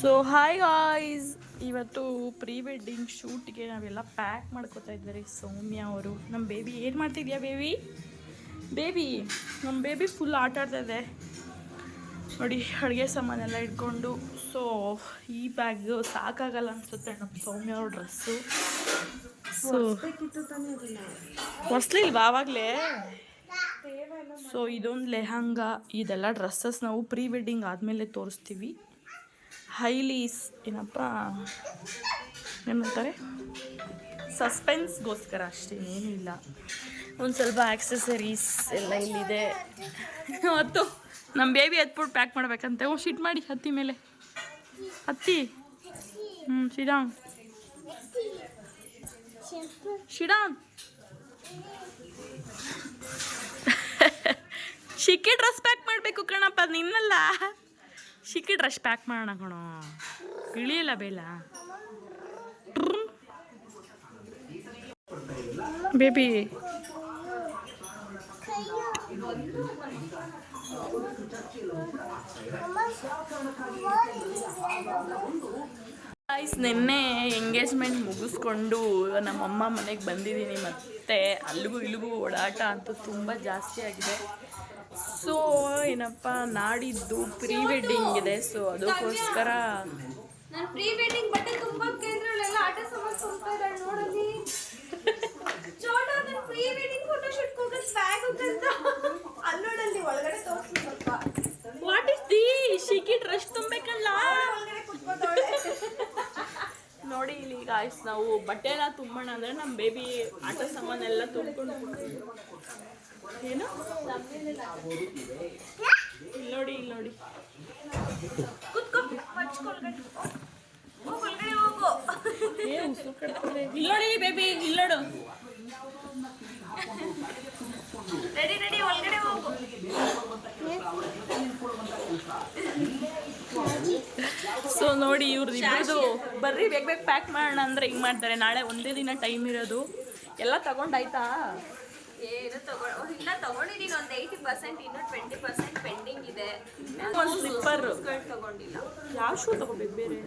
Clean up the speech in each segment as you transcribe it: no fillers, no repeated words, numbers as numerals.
So hi guys, ಇವತ್ತು pre wedding ಶೂಟ್ಗೆ ನಾವೆಲ್ಲ pack ಮಾಡ್ಕೋತಾ ಇದ್ದಾರೆ. ಸೌಮ್ಯ ಅವರು, ನಮ್ಮ ಬೇಬಿ ಏನು ಮಾಡ್ತಿದ್ಯಾ ಬೇಬಿ ನಮ್ಮ ಬೇಬಿ ಫುಲ್ ಆಟ ಆಡ್ತಾಯಿದೆ ನೋಡಿ, ಅಡುಗೆ ಸಾಮಾನೆಲ್ಲ ಇಟ್ಕೊಂಡು. ಸೊ ಈ ಬ್ಯಾಗ್ ಸಾಕಾಗಲ್ಲ ಅನಿಸುತ್ತೆ ನಮ್ಮ ಸೌಮ್ಯ ಅವ್ರ ಡ್ರೆಸ್ಸು. ಸೊ ಹೊಸ್ಲಿಲ್ವಾ ಆವಾಗಲೇ? ಸೊ ಇದೊಂದು ಲೆಹಂಗಾ, ಇದೆಲ್ಲ ಡ್ರೆಸ್ಸಸ್ ನಾವು ಪ್ರೀ ವೆಡ್ಡಿಂಗ್ ಆದಮೇಲೆ ತೋರಿಸ್ತೀವಿ. ಹೈಲೀಸ್ ಏನಪ್ಪ ಏನಂತಾರೆ, ಸಸ್ಪೆನ್ಸ್ಗೋಸ್ಕರ ಅಷ್ಟೇ, ಏನೂ ಇಲ್ಲ. ಒಂದು ಸ್ವಲ್ಪ ಆಕ್ಸೆಸರೀಸ್ ಎಲ್ಲ ಇಲ್ಲಿದೆ. ಹತ್ತು ನಮ್ಮ ಬೇಬಿ ಹತ್ಬಿಟ್ಟು ಪ್ಯಾಕ್ ಮಾಡ್ಬೇಕಂತೆ. ಶಿಟ್ ಮಾಡಿ ಹತ್ತಿ ಮೇಲೆ ಹತ್ತಿ. ಶಿಡಾನ್ ಶಿಕ್ಕಿ ಡ್ರೆಸ್ ಪ್ಯಾಕ್ ಮಾಡಬೇಕು ಕಣಪ್ಪ, ನಿನ್ನಲ್ಲ. ಶಿಕ್ಕಿ ಡ್ರೆಸ್ ಪ್ಯಾಕ್ ಮಾಡೋಣ ಕಣೋ, ಇಳಿಯಲ್ಲ ಬೇಲ ಬೇಬಿ. ನಿನ್ನೆ ಎಂಗೇಜ್ಮೆಂಟ್ ಮುಗಿಸ್ಕೊಂಡು ನಮ್ಮಮ್ಮ ಮನೆಗೆ ಬಂದಿದ್ದೀನಿ. ಮತ್ತೆ ಅಲ್ಲಿಗೂ ಇಲ್ಲಿಗೂ ಓಡಾಟ ಅಂತೂ ತುಂಬ ಜಾಸ್ತಿ ಆಗಿದೆ. ಸೊ ಏನಪ್ಪ, ನಾಡಿದ್ದು ಪ್ರೀ ವೆಡ್ಡಿಂಗ್ ಇದೆ. ಸೊ ಅದಕ್ಕೋಸ್ಕರ ನಾನು ಪ್ರೀ ವೆಡ್ಡಿಂಗ್ ಬಟ್ಟೆ ತುಂಬಾ ಕೇಂದ್ರಗಳೆಲ್ಲ ಆಟ ಸಾಮಾನು ತುಂಬಾ ಇದಾವೆ ನೋಡಲಿ. ಚೋಟ ನಾನು ಪ್ರೀ ವೆಡ್ಡಿಂಗ್ ಫೋಟೋ ಶೂಟ್ ಹೋಗೋ ಬ್ಯಾಗ್ ಅಂತ ಅಲ್ಲೋಡಲ್ಲಿ ಒಳಗಡೆ ತೋರಿಸಿ ಸ್ವಲ್ಪ. ವಾಟ್ ಇಸ್ ದಿ ಶಿಕಿ ಡ್ರೆಸ್ ತುಂಬಬೇಕಲ್ಲ ಒಳಗಡೆ ಕುತ್ಕೋತಾಳೆ ನೋಡಿ. ಇಲ್ಲಿ ಗಾಯ್ಸ್, ನಾವು ಬಟ್ಟೆ ಎಲ್ಲ ತುಂಬೋಣ ಅಂದರೆ ನಮ್ಮ ಬೇಬಿ ಆಟ ಸಾಮಾನೆಲ್ಲ ತುಂಬಿಕೊಂಡು ಏನು ಇಲ್ಲಿ ನೋಡಿ, ಇಲ್ಲಿ ನೋಡಿ, ಕುತ್ಕೋ ಮಚ್ಕೊಳ್ಗಡೆ ಒಳಗಡೆ ಹೋಗು. ಇಲ್ಲಿ ನೋಡಿ ಬೇಬಿ, ಇಲ್ಲಿ ನೋಡು. ರೆಡಿ ರೆಡಿ ಒಳಗಡೆ ಹೋಗು. ಸೊ ನೋಡಿ, ಇವ್ರದ್ದು ಇಬ್ಬರದು ಬರ್ರಿ ಬೇಗ ಬೇಗ ಪ್ಯಾಕ್ ಮಾಡೋಣ ಅಂದರೆ ಹಿಂಗೆ ಮಾಡ್ತಾರೆ. ನಾಳೆ ಒಂದೇ ದಿನ ಟೈಮ್ ಇರೋದು. ಎಲ್ಲ ತಗೊಂಡಾಯ್ತಾ? ಏನು ಇಲ್ಲ ತಗೊಂಡಿದ್ದೀನಿ. ಒಂದು 80%, ಇನ್ನೂ 20% ಪೆಂಡಿಂಗ್ ಇದೆ. ಒಂದು ಸ್ಲಿಪ್ಪರ್ ತಗೊಂಡಿಲ್ಲ. ಯಾವ ಶೂ ತಗೋಬೇಕು ಬೇರೆ?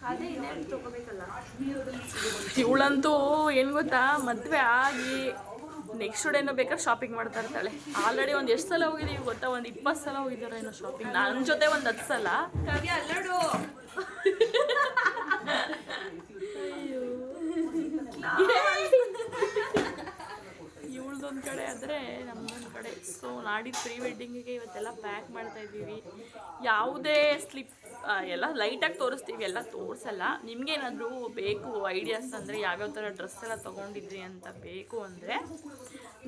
ಅದೇ ಇನ್ನೇನು ತಗೋಬೇಕಲ್ಲ. ಇವಳಂತೂ ಏನು ಗೊತ್ತಾ, ಮದುವೆ ಆಗಿ ನೆಕ್ಸ್ಟ್ ಡೇನೋ ಬೇಕಾದ್ರೆ ಶಾಪಿಂಗ್ ಮಾಡ್ತಾ ಇರ್ತಾಳೆ. ಆಲ್ರೆಡಿ ಒಂದು ಎಷ್ಟು ಸಲ ಹೋಗಿದ್ದೀವಿ ಗೊತ್ತಾ? ಒಂದು 20 ಸಲ ಹೋಗಿದ್ದಾರೆ ಏನೋ ಶಾಪಿಂಗ್. ನನ್ನ ಜೊತೆ ಒಂದು 10 ಸಲ. ಕವ್ಯ ಅಲ್ಲೋಡು. ಇವಳ್ದೊಂದು ಕಡೆ ಆದರೆ ನಮ್ಮದೊಂದು ಕಡೆ. ಸೊ ನಾಡಿದ್ದು ಪ್ರೀ ವೆಡ್ಡಿಂಗಿಗೆ ಇವತ್ತೆಲ್ಲ ಪ್ಯಾಕ್ ಮಾಡ್ತಾ ಇದ್ದೀವಿ. ಯಾವುದೇ ಸ್ಲಿಪ್ ಎಲ್ಲ ಲೈಟಾಗಿ ತೋರಿಸ್ತೀವಿ, ಎಲ್ಲ ತೋರಿಸಲ್ಲ. ನಿಮಗೇನಾದರೂ ಬೇಕು ಐಡಿಯಾಸ್ ಅಂದರೆ ಯಾವ್ಯಾವ ಥರ ಡ್ರೆಸ್ ಎಲ್ಲ ತೊಗೊಂಡಿದ್ರಿ ಅಂತ ಬೇಕು ಅಂದರೆ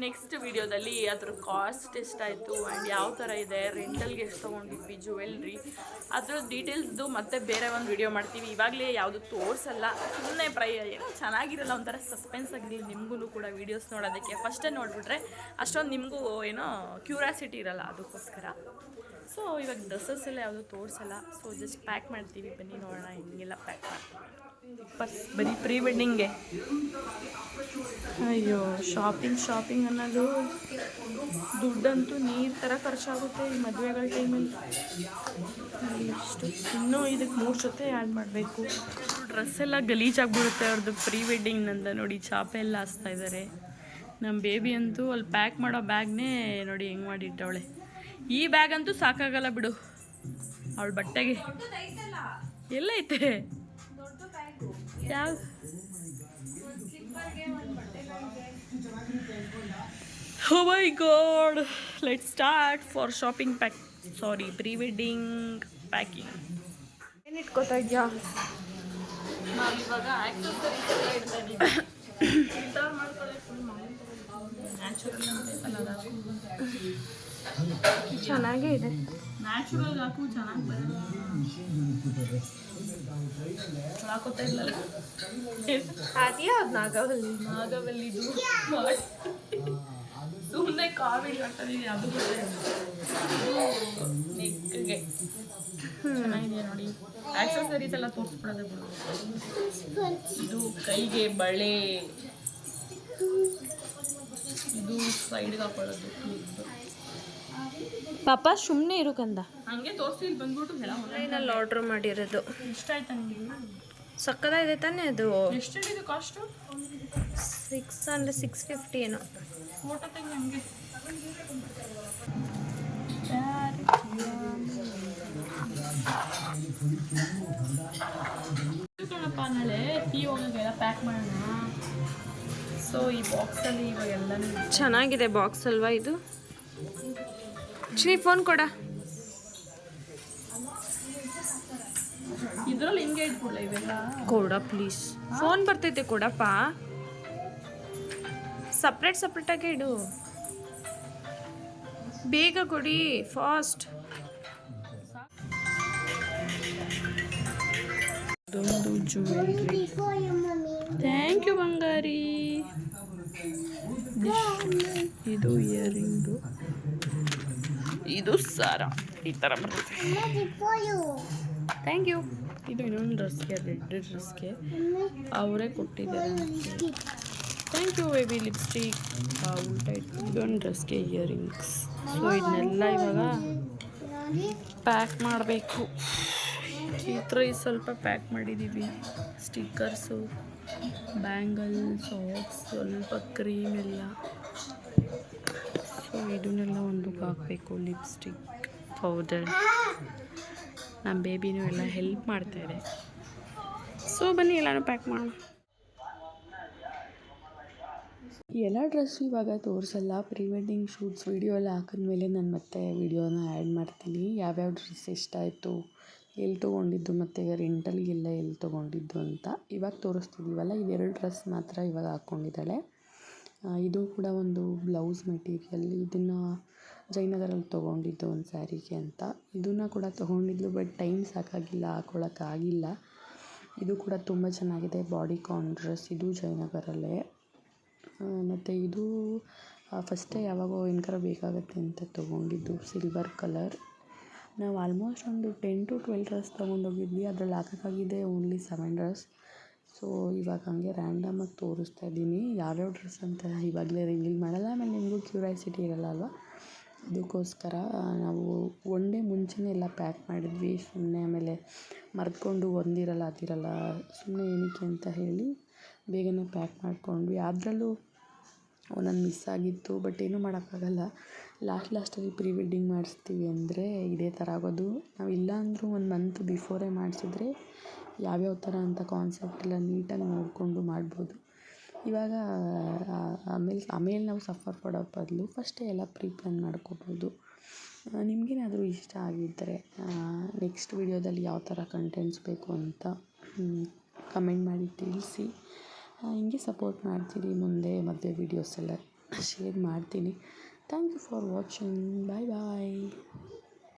ನೆಕ್ಸ್ಟ್ ವಿಡಿಯೋದಲ್ಲಿ ಅದ್ರ ಕಾಸ್ಟ್ ಎಷ್ಟಾಯಿತು ಆ್ಯಂಡ್ ಯಾವ ಥರ ಇದೆ, ರೆಂಟಲ್ಗೆ ಎಷ್ಟು ತೊಗೊಂಡಿದ್ವಿ, ಜ್ಯುವೆಲ್ರಿ, ಅದ್ರ ಡೀಟೇಲ್ಸ್ದು ಮತ್ತೆ ಬೇರೆ ಒಂದು ವಿಡಿಯೋ ಮಾಡ್ತೀವಿ. ಇವಾಗಲೇ ಯಾವುದು ತೋರಿಸಲ್ಲ, ಸುಮ್ಮನೆ ಏನೋ ಚೆನ್ನಾಗಿರಲ್ಲ, ಒಂಥರ ಸಸ್ಪೆನ್ಸ್ ಆಗಿರಲಿ ನಿಮಗೂ ಕೂಡ ವೀಡಿಯೋಸ್ ನೋಡೋದಕ್ಕೆ. ಫಸ್ಟೇ ನೋಡಿಬಿಟ್ರೆ ಅಷ್ಟೊಂದು ನಿಮಗೂ ಏನೋ ಕ್ಯೂರಿಯಾಸಿಟಿ ಇರಲ್ಲ, ಅದಕ್ಕೋಸ್ಕರ. ಸೊ ಇವಾಗ ಡ್ರೆಸ್ಸಸ್ ಎಲ್ಲ ಯಾವುದು ತೋರಿಸಲ್ಲ. ಸೊ ಜಸ್ಟ್ ಪ್ಯಾಕ್ ಮಾಡ್ತೀವಿ, ಬನ್ನಿ ನೋಡೋಣ ಹಿಂಗೆಲ್ಲ ಪ್ಯಾಕ್ ಮಾಡ್ತೀವಿ. ಬರೀ ಪ್ರೀ ವೆಡ್ಡಿಂಗ್ಗೆ ಅಯ್ಯೋ ಶಾಪಿಂಗ್ ಅನ್ನೋದು ದುಡ್ಡಂತೂ ನೀರು ಥರ ಖರ್ಚಾಗುತ್ತೆ ಈ ಮದುವೆಗಳ ಟೈಮಲ್ಲಿ. ಇಷ್ಟು ಇನ್ನೂ ಇದಕ್ಕೆ 3 ಜೊತೆ ಆ್ಯಡ್ ಮಾಡಬೇಕು. ಡ್ರೆಸ್ ಎಲ್ಲ ಗಲೀಜಾಗ್ಬಿಡುತ್ತೆ ಅವ್ರದ್ದು ಪ್ರೀ ವೆಡ್ಡಿಂಗ್ನಂದ. ನೋಡಿ ಚಾಪೆ ಎಲ್ಲ ಹಾಸ್ತಾ ಇದ್ದಾರೆ. ನಮ್ಮ ಬೇಬಿ ಅಂತೂ ಅಲ್ಲಿ ಪ್ಯಾಕ್ ಮಾಡೋ ಬ್ಯಾಗ್ನೇ ನೋಡಿ ಹೆಂಗೆ ಮಾಡಿಟ್ಟವಳೆ. ಈ ಬ್ಯಾಗ್ ಅಂತೂ ಸಾಕಾಗಲ್ಲ ಬಿಡು ಅವಳ ಬಟ್ಟೆಗೆ. ಎಲ್ಲೈತೆ ಯಾವ? Oh my god, let's start for shopping pre-wedding packing. ಏನು ಇಟ್ಕೋತಾ ಇದೆಯಾ? ನಾವಿವಾಗ ಆಕ್ಸೆಸರೀಸ್ ಎಲ್ಲ ಇಡ್ತಾ ಇದ್ದೀವಿ. ಫಿಲ್ಟರ್ ಮಾಡ್ಕೊಳ್ಳಿ ಫುಲ್ ನ್ಯಾಚುರಲ್ ಅಂತ ಚೆನ್ನಾಗೇ ಇದೆ. ನ್ಯಾಚುರಲ್ ಹಾಕು, ಚೆನ್ನಾಗಿ ಬರಲ್ಲ. ಹಾಕೋತಾ ಇಲ್ಲಲ್ಲ ಅದೇ ಅದು ನಾಗವಲ್ಲಿದು ಸುಮ್ಮನೆ ಕಾವಿಡ್ ಹಾಕೋದಿದೆ. ಅದು ನೆಕ್ಗೆ ಚೆನ್ನಾಗಿದೆ ನೋಡಿ. ಆಕ್ಸೆಸರೀಸ್ ಎಲ್ಲ ತೋರಿಸ್ಬಿಡೋದು ಬಿಡು. ಇದು ಕೈಗೆ ಬಳೆ, ಇದು ಸೈಡ್ಗೆ ಹಾಕೊಳ್ಳೋದು. ಪಾಪ ಸುಮ್ಮನೆ ಇರು ಕಂದ. ಹಂಗೆ ತೋರಿಸಿ ಇಲ್ಲಿ ಬಂದ್ಬಿಟ್ಟು ಎಲ್ಲ ಆನ್ಲೈನಲ್ಲಿ ಆರ್ಡ್ರ್ ಮಾಡಿರೋದು. ಇಷ್ಟ ಆಯ್ತಾ ನಿಮಗೆ? ಸಕ್ಕದಾಗಿದೆ ತಾನೇ ಅದು. ಎಷ್ಟು ಹೇಳಿದ್ದು ಕಾಸ್ಟು? 650 ಏನೋ. ಫೋಟೋ ತೆಗಿ ಹಂಗೆ. ಕಣಪ್ಪ ನಾಳೆ ಟೀ ಹೋಗೋಕ್ಕೆಲ್ಲ ಪ್ಯಾಕ್ ಮಾಡೋಣ. ಸೊ ಈ ಬಾಕ್ಸಲ್ಲಿ ಇವಾಗೆಲ್ಲ ಚೆನ್ನಾಗಿದೆ ಬಾಕ್ಸ್ ಅಲ್ವಾ ಇದು? ಶ್ರೀ ಫೋನ್ ಕೊಡ. ಇದರಲ್ಲಿ ಹಿಂಗೆ ಇಟ್ಕೊಳ ಇವೆಲ್ಲ. ಕೊಡ ಪ್ಲೀಸ್. ಫೋನ್ ಬರ್ತೈತೆ ಕೊಡಪ್ಪ. ಸಪ್ರೇಟಾಗಿ ಇಡು. ಬೇಗ ಕೊಡಿ ಫಾಸ್ಟ್. ಇದೊಂದು ಜ್ಯುವೆಲ್ರಿ. ಥ್ಯಾಂಕ್ ಯು ಬಂಗಾರಿ. ಇದು ಇಯರಿಂಗು. ಇದು ಸಾರ ಈ ಥರ ಬರ್ತದೆ. Thank you. ಇದು ಇನ್ನೊಂದು ಡ್ರೆಸ್ಗೆ, ರೆಡ್ ಡ್ರೆಸ್ಗೆ ಅವರೇ ಕೊಟ್ಟಿದ್ದಾರೆ. Thank you baby. ಲಿಪ್ಸ್ಟಿಕ್ ಉಲ್ಟಾ ಇಟ್ಟು ಇದೊಂದು ಡ್ರೆಸ್ಗೆ ಇಯರಿಂಗ್ಸ್. ಸೊ ಇದನ್ನೆಲ್ಲ ಇವಾಗ ಪ್ಯಾಕ್ ಮಾಡಬೇಕು. ಈ ಥರ ಸ್ವಲ್ಪ ಪ್ಯಾಕ್ ಮಾಡಿದ್ದೀವಿ. ಸ್ಟಿಕ್ಕರ್ಸು, ಬ್ಯಾಂಗಲ್, ಸಾಕ್ಸ್, ಸ್ವಲ್ಪ ಕ್ರೀಮ್ ಎಲ್ಲ. ಸೊ ಇದನ್ನೆಲ್ಲ ಒಂದಕ್ಕೆ ಹಾಕಬೇಕು. Lipstick, powder. ನಮ್ಮ ಬೇಬಿನೂ ಎಲ್ಲ ಹೆಲ್ಪ್ ಮಾಡ್ತಾಯಿದೆ. ಸೊ ಬನ್ನಿ ಎಲ್ಲನೂ ಪ್ಯಾಕ್ ಮಾಡೋಣ. ಎಲ್ಲ ಡ್ರೆಸ್ ಇವಾಗ ತೋರಿಸಲ್ಲ. ಪ್ರೀ ವೆಡ್ಡಿಂಗ್ ಶೂಟ್ಸ್ ವೀಡಿಯೋ ಎಲ್ಲ ಹಾಕಿದ್ಮೇಲೆ ನಾನು ಮತ್ತೆ ವೀಡಿಯೋನ ಆ್ಯಡ್ ಮಾಡ್ತೀನಿ. ಯಾವ್ಯಾವ ಡ್ರೆಸ್ ಇಷ್ಟ ಆಯಿತು, ಎಲ್ಲಿ ತೊಗೊಂಡಿದ್ದು ಮತ್ತು ರೆಂಟಲ್ಗೆಲ್ಲ ಎಲ್ಲಿ ತೊಗೊಂಡಿದ್ದು ಅಂತ ಇವಾಗ ತೋರಿಸ್ತಿದ್ದೀವಲ್ಲ. ಇವೆರಡು ಡ್ರೆಸ್ ಮಾತ್ರ ಇವಾಗ ಹಾಕ್ಕೊಂಡಿದ್ದಾಳೆ. ಇದು ಕೂಡ ಒಂದು ಬ್ಲೌಸ್ ಮೆಟೀರಿಯಲ್. ಇದನ್ನು ಜಯನಗರಲ್ಲಿ ತೊಗೊಂಡಿದ್ದು ಒಂದು ಸ್ಯಾರಿಗೆ ಅಂತ. ಇದನ್ನು ಕೂಡ ತೊಗೊಂಡಿದ್ಲು, ಬಟ್ ಟೈಮ್ ಸಾಕಾಗಿಲ್ಲ, ಹಾಕ್ಕೊಳಕ್ಕಾಗಿಲ್ಲ. ಇದು ಕೂಡ ತುಂಬ ಚೆನ್ನಾಗಿದೆ. ಬಾಡಿಕಾನ್ ಡ್ರೆಸ್. ಇದು ಜಯನಗರಲ್ಲೇ. ಮತ್ತು ಇದು ಫಸ್ಟೇ ಯಾವಾಗೋ ಏನಕ್ಕಾರ ಬೇಕಾಗುತ್ತೆ ಅಂತ ತೊಗೊಂಡಿದ್ದು, ಸಿಲ್ವರ್ ಕಲರ್. ನಾವು ಆಲ್ಮೋಸ್ಟ್ ಒಂದು 10 to 12 ಡ್ರೆಸ್ ತೊಗೊಂಡೋಗಿದ್ವಿ. ಅದ್ರಲ್ಲಿ ಹಾಕೋಕ್ಕಾಗಿದೆ ಓನ್ಲಿ 7 ಡ್ರೆಸ್. ಸೊ ಇವಾಗ ಹಂಗೆ ರ್ಯಾಂಡಮಾಗಿ ತೋರಿಸ್ತಾ ಇದ್ದೀನಿ. ಯಾವ್ಯಾವ ಡ್ರೆಸ್ ಅಂತ ಇವಾಗಲೇ ರಿವೀಲ್ ಮಾಡಲ್ಲ, ಆಮೇಲೆ ನಿಮಗೂ ಕ್ಯೂರಿಯಾಸಿಟಿ ಇರಲ್ಲ ಅಲ್ವಾ. ಅದಕ್ಕೋಸ್ಕರ ನಾವು ಒನ್ ಡೇ ಮುಂಚೆನೇ ಎಲ್ಲ ಪ್ಯಾಕ್ ಮಾಡಿದ್ವಿ. ಸುಮ್ಮನೆ ಆಮೇಲೆ ಮರೆತ್ಕೊಂಡು ಒಂದಿರಲ್ಲ ಅದಿರಲ್ಲ, ಸುಮ್ಮನೆ ಏನಕ್ಕೆ ಅಂತ ಹೇಳಿ ಬೇಗನೆ ಪ್ಯಾಕ್ ಮಾಡಿಕೊಂಡ್ವಿ. ಅದರಲ್ಲೂ ಒಂದೊಂದು ಮಿಸ್ ಆಗಿತ್ತು, ಬಟ್ ಏನೂ ಮಾಡೋಕ್ಕಾಗಲ್ಲ. ಲಾಸ್ಟಲ್ಲಿ ಪ್ರೀ ವೆಡ್ಡಿಂಗ್ ಮಾಡಿಸ್ತೀವಿ ಅಂದರೆ ಇದೇ ಥರ ಆಗೋದು. ನಾವು ಇಲ್ಲ ಅಂದರೂ 1 ಮಂತ್ ಬಿಫೋರೇ ಮಾಡಿಸಿದ್ರೆ ಯಾವ್ಯಾವ ಥರ ಅಂತ ಕಾನ್ಸೆಪ್ಟ್ ಎಲ್ಲ ನೀಟಾಗಿ ನೋಡಿಕೊಂಡು ಮಾಡ್ಬೋದು. ಇವಾಗ ಆಮೇಲೆ ನಾವು ಸಫರ್ ಪಡೋ ಬದಲು ಫಸ್ಟೇ ಎಲ್ಲ ಪ್ರೀ ಪ್ಲ್ಯಾನ್ ಮಾಡ್ಕೋಬೋದು. ನಿಮಗೇನಾದರೂ ಇಷ್ಟ ಆಗಿದ್ದರೆ ನೆಕ್ಸ್ಟ್ ವೀಡಿಯೋದಲ್ಲಿ ಯಾವ ಥರ ಕಂಟೆಂಟ್ಸ್ ಬೇಕು ಅಂತ ಕಮೆಂಟ್ ಮಾಡಿ ತಿಳಿಸಿ. ಹಿಂಗೆ ಸಪೋರ್ಟ್ ಮಾಡ್ತೀರಿ. ಮುಂದೆ ಮದುವೆ ವೀಡಿಯೋಸ್ ಎಲ್ಲ ಶೇರ್ ಮಾಡ್ತೀನಿ. Thank you for watching. Bye bye.